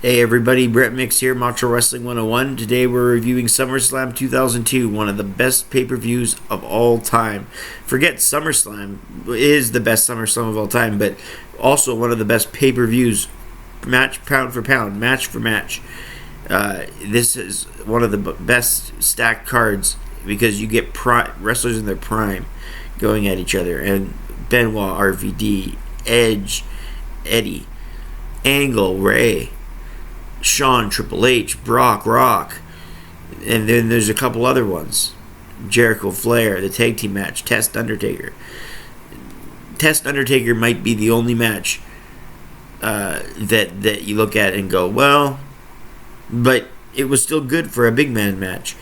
Hey everybody, Brett Mix here, Macho Wrestling 101. Today we're reviewing SummerSlam 2002, one of the best pay-per-views of all time. Forget SummerSlam is the best SummerSlam of all time, but also one of the best pay-per-views, match pound for pound, match for match. This is one of the best stacked cards because you get wrestlers in their prime going at each other, and BENOIT-RVD, Edge, Eddie, ANGLE-REY, Shawn, Triple H, Brock, Rock, and then there's a couple other ones. Jericho, Flair, the tag team match, Test, Undertaker. Test, Undertaker might be the only match that you look at and go, well, but it was still good for a big man match.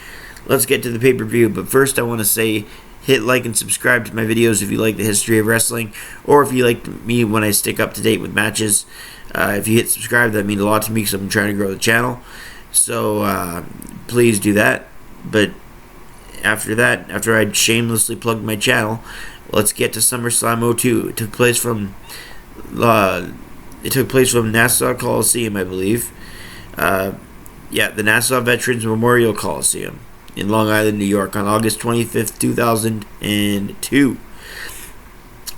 Let's get to the pay-per-view, but first I want to say hit like and subscribe to my videos if you like the history of wrestling, or if you like me when I stick up to date with matches. If you hit subscribe, that means a lot to me because I'm trying to grow the channel. So please do that. But after that, after I shamelessly plugged my channel, let's get to Summerslam02. It took place from Nassau Coliseum, I believe. The Nassau Veterans Memorial Coliseum in Long Island, New York, on August 25th, 2002.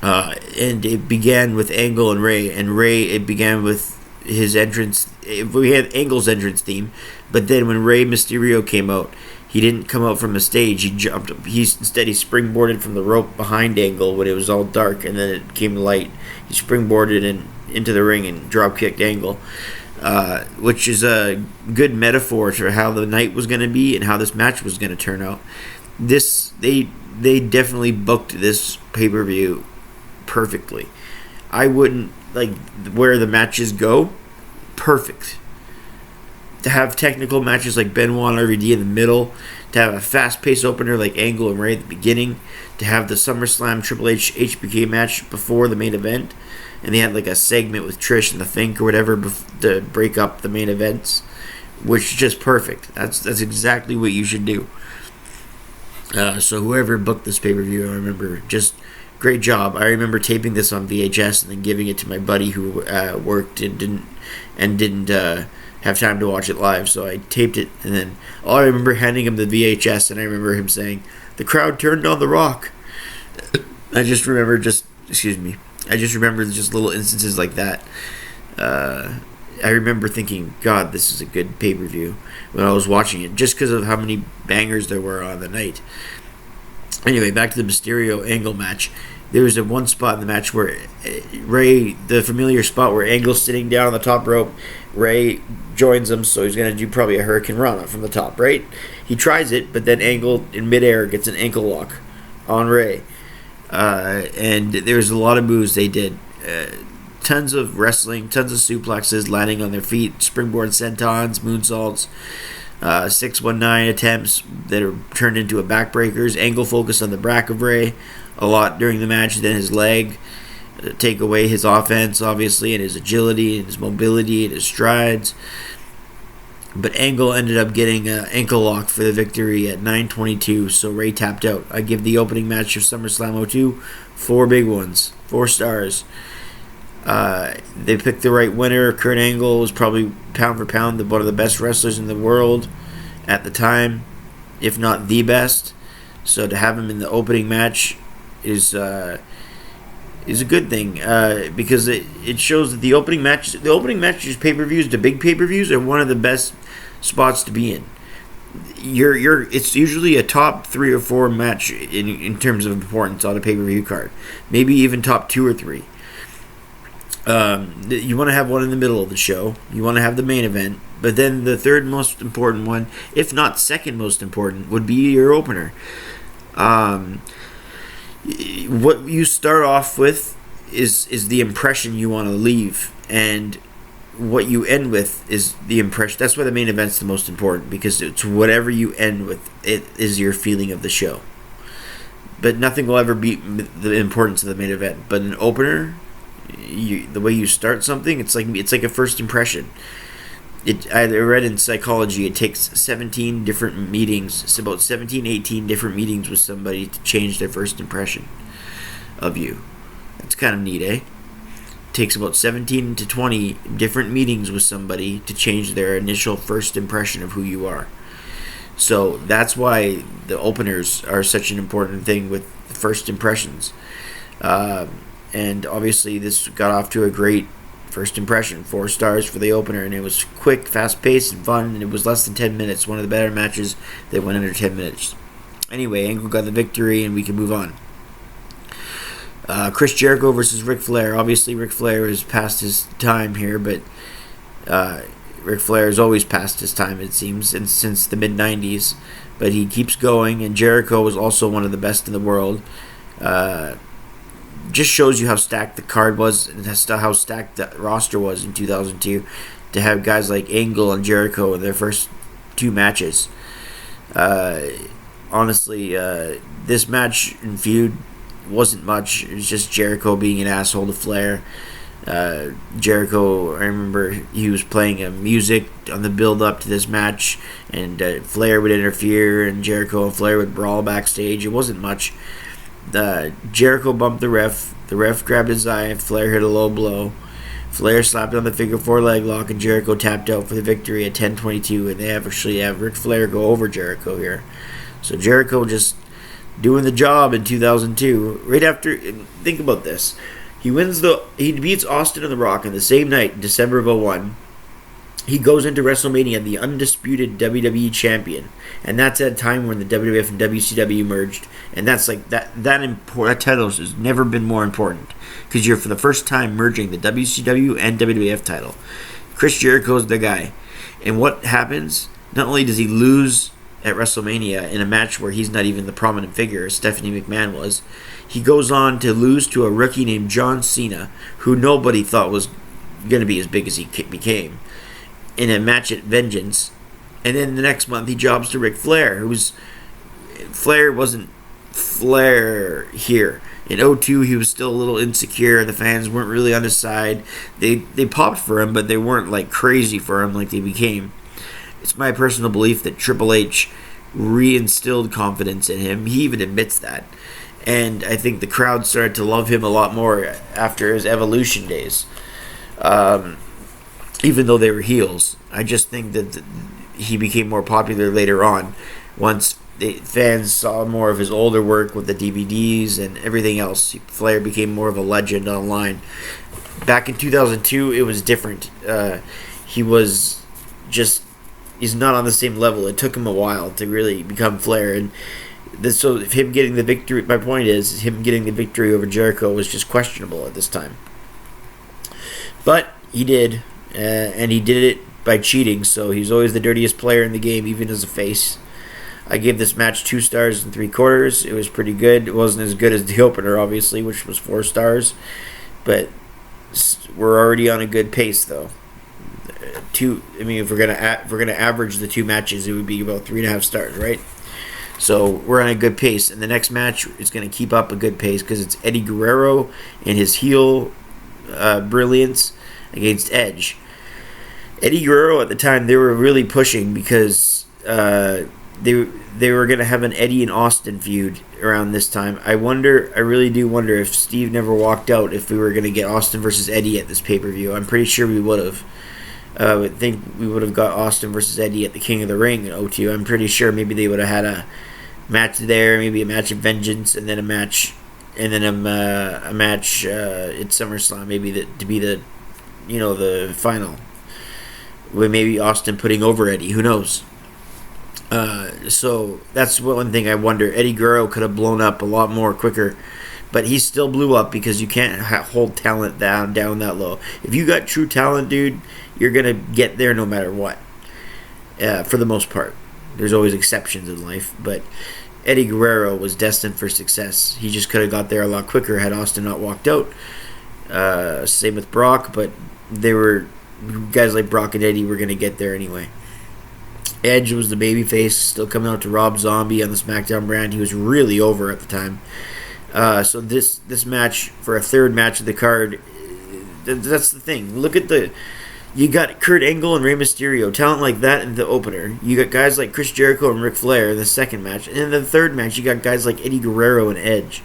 And it began with Angle and Ray. And Ray, it began with his entrance. We had Angle's entrance theme, but then when Rey Mysterio came out, he didn't come out from a stage. He jumped. Instead, he springboarded from the rope behind Angle when it was all dark, and then it came light. He springboarded into the ring and drop kicked Angle, which is a good metaphor for how the night was going to be and how this match was going to turn out. They definitely booked this pay-per-view perfectly. I wouldn't where the matches go. Perfect. To have technical matches like Benoit and RVD in the middle, to have a fast-paced opener like Angle and Ray at the beginning, to have the SummerSlam Triple H HBK match before the main event, and they had like a segment with Trish and the Fink or whatever to break up the main events, which is just perfect. That's exactly what you should do. So whoever booked this pay-per-view, I remember, just great job. I remember taping this on VHS and then giving it to my buddy who worked and didn't have time to watch it live, so I taped it, and then I remember handing him the VHS, and I remember him saying, "The crowd turned on The Rock." I just remember just little instances like that. I remember thinking, God, this is a good pay-per-view when I was watching it, just because of how many bangers there were on the night. Anyway, back to the Mysterio Angle match. There was a one spot in the match where Ray, the familiar spot where Angle's sitting down on the top rope, Ray joins him, so he's going to do probably a Hurricane Rana from the top, right? He tries it, but then Angle, in midair, gets an ankle lock on Ray. And there's a lot of moves they did. Tons of wrestling, tons of suplexes, landing on their feet, springboard sentons, moonsaults, 619 attempts that are turned into a backbreakers. Angle focused on the back of Ray a lot during the match, then his leg, take away his offense, obviously, and his agility, and his mobility, and his strides. But Angle ended up getting an ankle lock for the victory at 9:22, so Ray tapped out. I give the opening match of SummerSlam 02 4 big ones, 4 stars. They picked the right winner. Kurt Angle was probably pound for pound one of the best wrestlers in the world at the time, if not the best. So to have him in the opening match is a good thing, because it shows that the opening matches pay-per-views, the big pay-per-views, are one of the best spots to be in. It's usually a top 3 or 4 match in terms of importance on a pay-per-view card, maybe even top 2 or 3. You want to have one in the middle of the show. You want to have the main event, but then the third most important one, if not second most important, would be your opener. What you start off with is the impression you want to leave, and what you end with is the impression. That's why the main event's the most important, because it's whatever you end with, it is your feeling of the show. But nothing will ever beat the importance of the main event. But an opener, the way you start something, it's like a first impression. I read in psychology it takes 17 different meetings. It's about 17, 18 different meetings with somebody to change their first impression of you. That's kind of neat, eh? takes about 17 to 20 different meetings with somebody to change their initial first impression of who you are. So that's why the openers are such an important thing with first impressions. And obviously this got off to a great first impression, 4 stars for the opener, and it was quick, fast-paced, and fun, and it was less than 10 minutes, one of the better matches that went under 10 minutes. Anyway, Angle got the victory, and we can move on. Chris Jericho versus Ric Flair. Obviously, Ric Flair is past his time here, but Ric Flair has always passed his time, it seems, since the mid-90s. But he keeps going, and Jericho was also one of the best in the world. Just shows you how stacked the card was and how stacked the roster was in 2002 to have guys like Angle and Jericho in their first 2 matches. Honestly, this match and feud wasn't much. It was just Jericho being an asshole to Flair. Jericho, I remember he was playing music on the build up to this match, and Flair would interfere, and Jericho and Flair would brawl backstage. It wasn't much. Jericho bumped the ref. The ref grabbed his eye. Flair hit a low blow. Flair slapped on the figure 4 leg lock, and Jericho tapped out for the victory at 10:22. And they actually have Ric Flair go over Jericho here. So Jericho just doing the job in 2002. Right after, think about this. He beats Austin and The Rock on the same night, December of 2001. He goes into WrestleMania the undisputed WWE champion, and that's at a time when the WWF and WCW merged, and that's like that title has never been more important because you're for the first time merging the WCW and WWF title. Chris Jericho's the guy, and what happens? Not only does he lose at WrestleMania in a match where he's not even the prominent figure, as Stephanie McMahon was, he goes on to lose to a rookie named John Cena, who nobody thought was going to be as big as he became, in a match at Vengeance. And then the next month he jobs to Ric Flair, Flair wasn't Flair here. In 2002 he was still a little insecure, the fans weren't really on his side. They popped for him, but they weren't like crazy for him like they became. It's my personal belief that Triple H reinstilled confidence in him. He even admits that. And I think the crowd started to love him a lot more after his Evolution days. Even though they were heels. I just think that he became more popular later on once the fans saw more of his older work with the DVDs and everything else. Flair became more of a legend online. Back in 2002, it was different. He's not on the same level. It took him a while to really become Flair, and so him getting the victory. My point is, him getting the victory over Jericho was just questionable at this time. But he did, and he did it by cheating. So he's always the dirtiest player in the game, even as a face. I gave this match 2 stars and 3/4. It was pretty good. It wasn't as good as the opener, obviously, which was 4 stars, but we're already on a good pace, though. If we're gonna average the 2 matches, it would be about 3.5 stars, right? So we're on a good pace, and the next match is going to keep up a good pace because it's Eddie Guerrero and his heel brilliance against Edge. Eddie Guerrero at the time, they were really pushing because they were going to have an Eddie and Austin feud around this time. I really do wonder if Steve never walked out if we were going to get Austin versus Eddie at this pay-per-view. I'm pretty sure we would have. I would think we would have got Austin versus Eddie at the King of the Ring in 2002. I'm pretty sure maybe they would have had a match there, maybe a match of Vengeance, and then a match at SummerSlam, maybe to be the final. With maybe Austin putting over Eddie, who knows? So that's one thing I wonder. Eddie Guerrero could have blown up a lot more quicker, but he still blew up because you can't hold talent down that low. If you got true talent, dude, you're going to get there no matter what, for the most part. There's always exceptions in life, but Eddie Guerrero was destined for success. He just could have got there a lot quicker had Austin not walked out. Same with Brock, but guys like Brock and Eddie were going to get there anyway. Edge was the babyface, still coming out to Rob Zombie on the SmackDown brand. He was really over at the time. So this match, for a third match of the card, that's the thing. You got Kurt Angle and Rey Mysterio, talent like that in the opener. You got guys like Chris Jericho and Ric Flair in the second match. And in the third match, you got guys like Eddie Guerrero and Edge.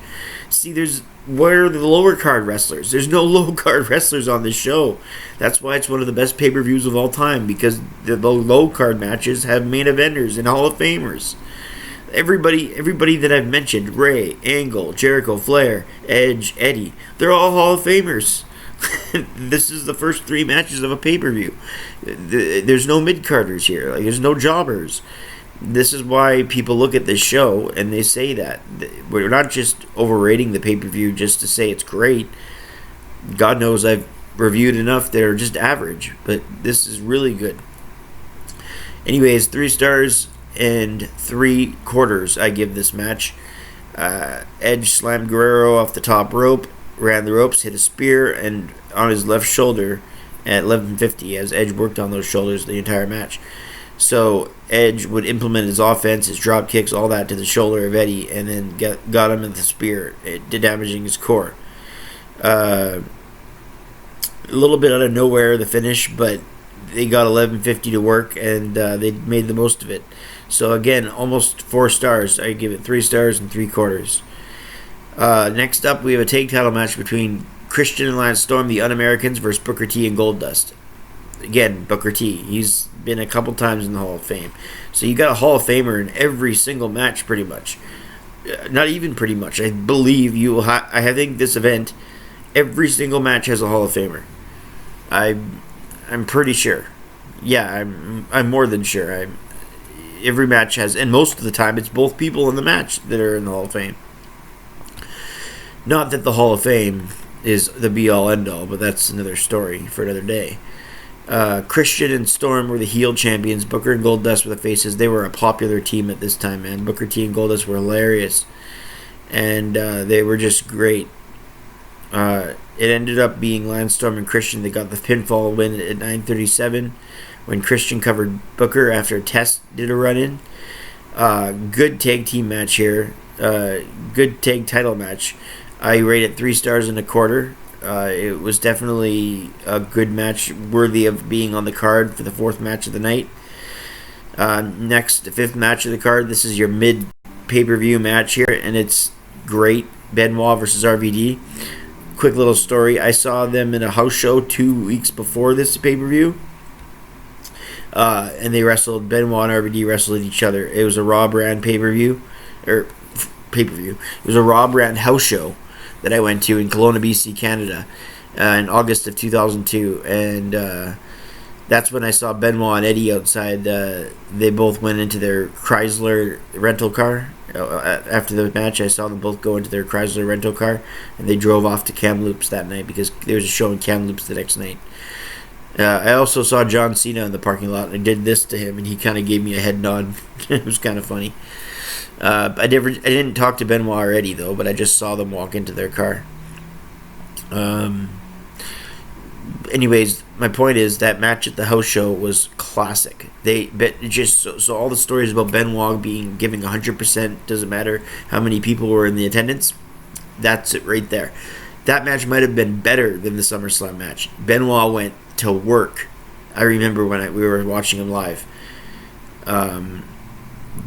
See, there's where are the lower card wrestlers? There's no low card wrestlers on this show. That's why it's one of the best pay-per-views of all time, because the low card matches have main eventers and Hall of Famers. Everybody that I've mentioned, Ray, Angle, Jericho, Flair, Edge, Eddie, they're all Hall of Famers. This is the first 3 matches of a pay-per-view. There's no mid-carders here. Like, there's no jobbers. This is why people look at this show and they say that. We're not just overrating the pay-per-view just to say it's great. God knows I've reviewed enough that are just average, but this is really good. Anyways, 3 stars and 3 quarters I give this match. Edge slammed Guerrero off the top rope, ran the ropes, hit a spear and on his left shoulder at 11:50 as Edge worked on those shoulders the entire match. So Edge would implement his offense, his drop kicks, all that to the shoulder of Eddie, and then got him with the spear, damaging his core. A little bit out of nowhere, the finish, but they got 11:50 to work, and they made the most of it. So again, almost 4 stars. I give it 3 stars and 3 quarters. Next up, we have a tag title match between Christian and Lance Storm, the Un-Americans, versus Booker T and Goldust. Again, Booker T. He's been a couple times in the Hall of Fame. So you got a Hall of Famer in every single match, pretty much. Not even pretty much. I believe you will I think this event, every single match has a Hall of Famer. I'm pretty sure. Yeah, I'm more than sure. Every match has, and most of the time it's both people in the match that are in the Hall of Fame. Not that the Hall of Fame is the be-all, end-all, but that's another story for another day. Christian and Storm were the heel champions. Booker and Goldust were the faces. They were a popular team at this time, man. Booker T and Goldust were hilarious, and they were just great. It ended up being Lance Storm and Christian that got the pinfall win at 9:37 when Christian covered Booker after Test did a run-in. Good tag team match here. Good tag title match. I rate it 3 stars and a quarter. It was definitely a good match, worthy of being on the card for the 4th match of the night. Next, the 5th match of the card. This is your mid pay-per-view match here, and it's great. Benoit versus RVD. Quick little story. I saw them in a house show 2 weeks before this pay-per-view. And they wrestled. Benoit and RVD wrestled each other. It was a Raw brand pay-per-view. It was a Raw brand house show that I went to in Kelowna, BC, Canada, in August of 2002, and that's when I saw Benoit and Eddie outside. They both went into their Chrysler rental car. After the match, I saw them both go into their Chrysler rental car, and they drove off to Kamloops that night because there was a show in Kamloops the next night. I also saw John Cena in the parking lot, and I did this to him, and he kind of gave me a head nod. It was kind of funny. I didn't talk to Benoit or Eddie, though, but I just saw them walk into their car. Anyways, my point is that match at the house show was classic. So all the stories about Benoit giving 100%, doesn't matter how many people were in the attendance. That's it right there. That match might have been better than the SummerSlam match. Benoit went to work. I remember when we were watching him live.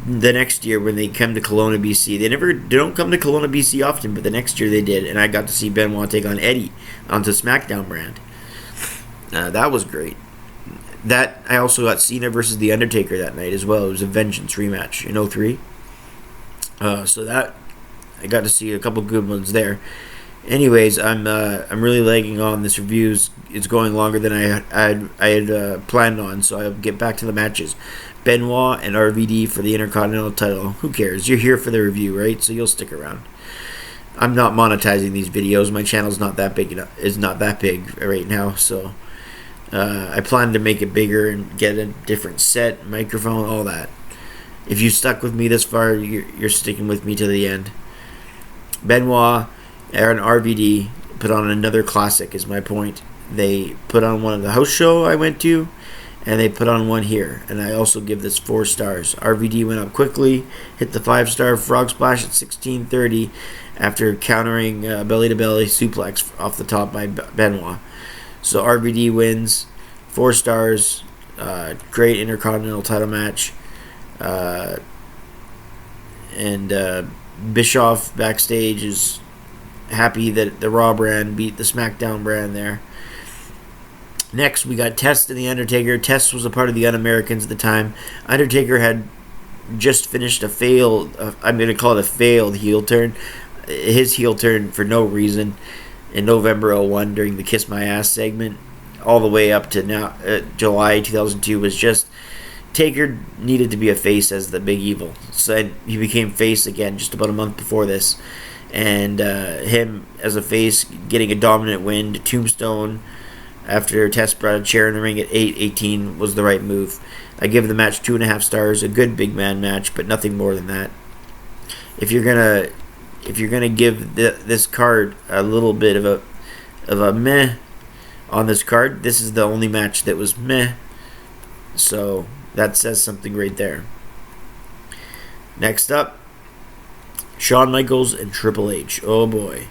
The next year when they come to Kelowna, BC, they don't come to Kelowna, BC often, but the next year they did, and I got to see Benoit take on Eddie onto SmackDown brand. That was great. I also got Cena versus The Undertaker that night as well. It was a Vengeance rematch in 2003. So that I got to see a couple good ones there. Anyways, I'm really lagging on. This review is going longer than I had planned on, so I'll get back to the matches. Benoit and RVD for the Intercontinental title. Who cares? You're here for the review, right? So you'll stick around. I'm not monetizing these videos. My channel's not that big. Is not that big right now, so I plan to make it bigger and get a different set, microphone, all that. If you stuck with me this far, you're sticking with me to the end. Benoit and RVD put on another classic, is my point. They put on one of the house show I went to, and they put on one here, and I also give this 4 stars. RVD went up quickly, hit the 5-star frog splash at 16:30 after countering belly-to-belly suplex off the top by Benoit. So RVD wins, 4 stars, great Intercontinental title match, and Bischoff backstage happy that the Raw brand beat the SmackDown brand there. Next, we got Test and The Undertaker. Test was a part of the Un-Americans at the time. Undertaker had just finished a failed, I'm going to call it a failed heel turn. His heel turn for no reason in November 01 during the Kiss My Ass segment, all the way up to now, July 2002, was just Taker needed to be a face as the big evil. So he became face again just about a month before this. And him as a face getting a dominant win to Tombstone after Test brought a chair in the ring at 8:18 was the right move. I give the match 2.5 stars, a good big man match, but nothing more than that. If you're gonna give this card a little bit of a meh on this card, this is the only match that was meh. So that says something right there. Next up, Shawn Michaels and Triple H. Oh boy,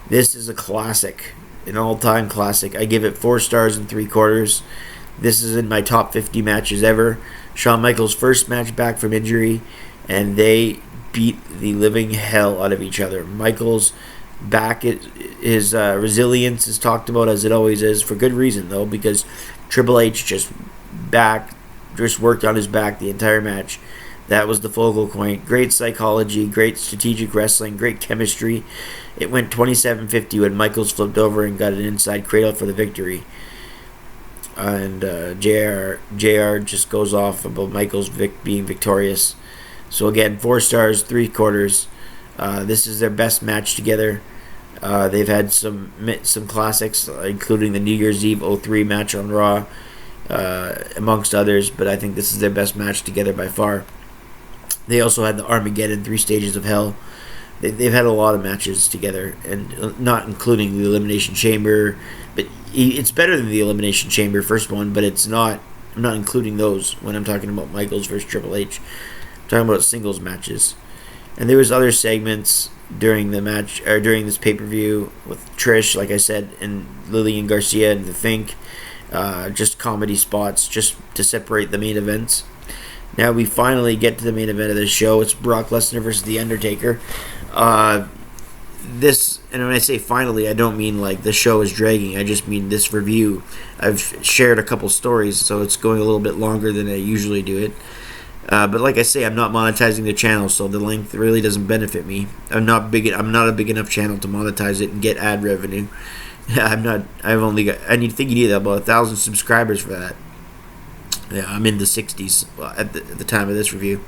this is a classic. An all-time classic. I give it 4 stars and 3/4. This is in my top 50 matches ever. Shawn Michaels' first match back from injury, and they beat the living hell out of each other. Michaels back, his resilience is talked about as it always is, for good reason though, because Triple H just worked on his back the entire match. That was the focal point. Great psychology, great strategic wrestling, great chemistry. It went 27-50 when Michaels flipped over and got an inside cradle for the victory. And JR just goes off about Michaels being victorious. So again, 4 stars, 3/4. This is their best match together. They've had some classics, including the New Year's Eve 03 match on Raw, amongst others, but I think this is their best match together by far. They also had the Armageddon 3 Stages of Hell. They've had a lot of matches together, and not including the Elimination Chamber. But it's better than the Elimination Chamber first one, but it's not. I'm not including those when I'm talking about Michaels versus Triple H. I'm talking about singles matches. And there was other segments during the match, or during this pay-per-view, with Trish, like I said, and Lillian Garcia and The Fink. Just comedy spots, just to separate the main events. Now we finally get to the main event of this show. It's Brock Lesnar versus The Undertaker. This, and when I say finally, I don't mean like the show is dragging. I just mean this review. I've shared a couple stories, so it's going a little bit longer than I usually do it. But like I say, I'm not monetizing the channel, so the length really doesn't benefit me. I'm not a big enough channel to monetize it and get ad revenue. I think you need about 1,000 subscribers for that. Yeah, I'm in the 60s at the time of this review.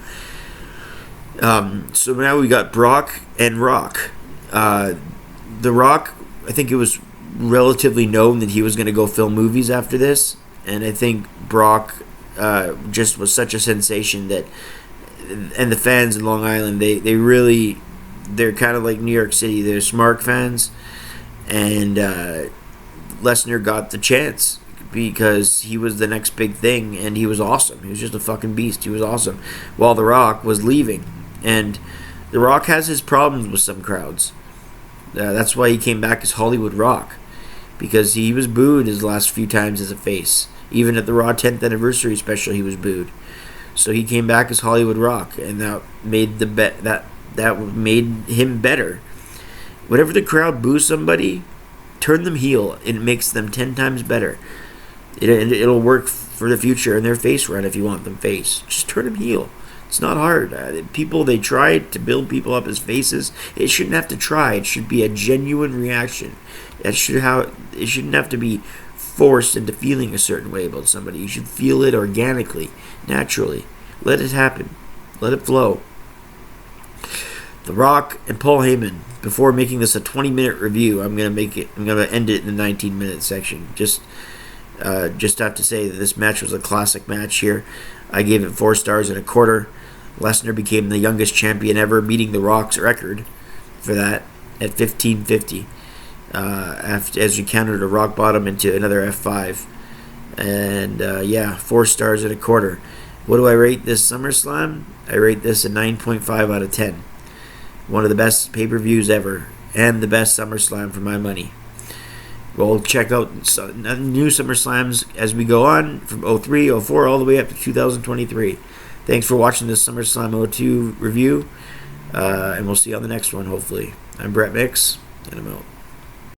So now we got Brock and Rock. The Rock, I think it was relatively known that he was going to go film movies after this, and I think Brock just was such a sensation that, and the fans in Long Island, they're kind of like New York City. They're smart fans, and Lesnar got the chance because he was the next big thing, and he was awesome. He was just a fucking beast. He was awesome. While The Rock was leaving, and The Rock has his problems with some crowds. That's why he came back as Hollywood Rock, because he was booed his last few times as a face. Even at the Raw 10th anniversary special, he was booed. So he came back as Hollywood Rock, and that made that made him better. Whenever the crowd boos somebody, turn them heel. It makes them 10 times better. It'll work for the future in their face run if you want them face. Just turn them heel. It's not hard. They try to build people up as faces. It shouldn't have to try. It should be a genuine reaction. It shouldn't have to be forced into feeling a certain way about somebody. You should feel it organically, naturally. Let it happen. Let it flow. The Rock and Paul Heyman. Before making this a 20-minute review, I'm gonna end it in the 19-minute section. Just have to say that this match was a classic match here. I gave it 4 stars and 1/4. Lesnar became the youngest champion ever, beating The Rock's record for that at 1550. As you counted a rock bottom into another F5. And 4 stars and 1/4. What do I rate this SummerSlam? I rate this a 9.5 out of 10. One of the best pay-per-views ever, and the best SummerSlam for my money. We'll check out new SummerSlams as we go on from 03, 04, all the way up to 2023. Thanks for watching this SummerSlam 02 review, and we'll see you on the next one, hopefully. I'm Brett Mix. And I'm out.